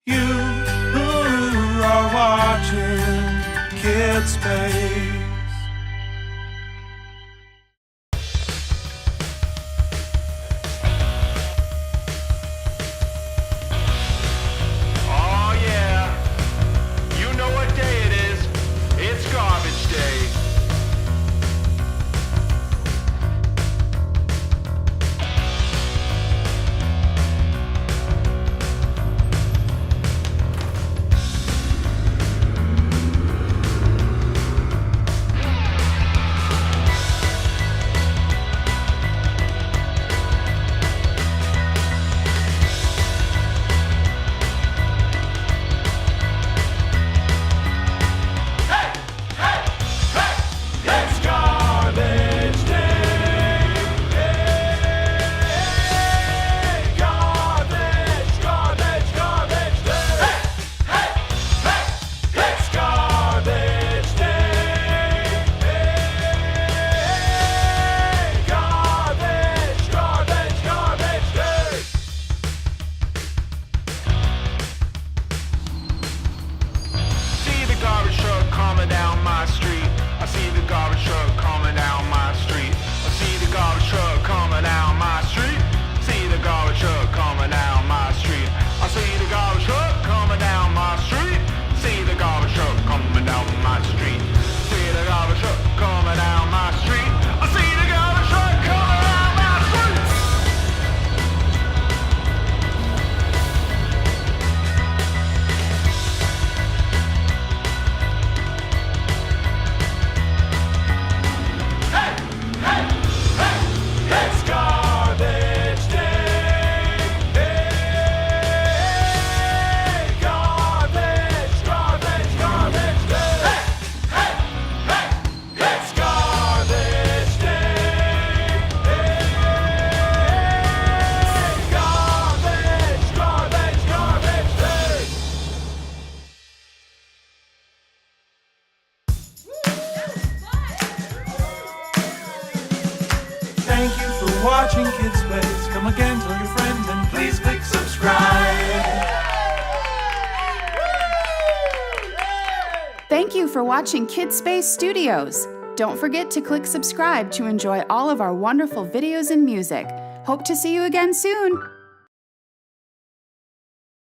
You are watching Kid Space. Oh yeah, you know what day it is. It's garbage day. It's garbage day. Hey, garbage, garbage, garbage day. It's garbage day. Hey, garbage, garbage, garbage day. See the garbage truck coming down my street. I see the garbage truck coming down my street. I see the garbage truck coming down my street. See the garbage truck coming down my street. I see the garbage truck coming down my street. See the garbage truck coming down my street. See the garbage truck coming down my street. I see the garbage truck coming down my street. It's garbage day. Hey, garbage, garbage, garbage day. It's garbage day. Hey, garbage, garbage, garbage day. Thank you for watching Kid Space. Come again, tell your friends, and please click subscribe. Thank you for watching Kid Space Studios. Don't forget to click subscribe to enjoy all of our wonderful videos and music. Hope to see you again soon.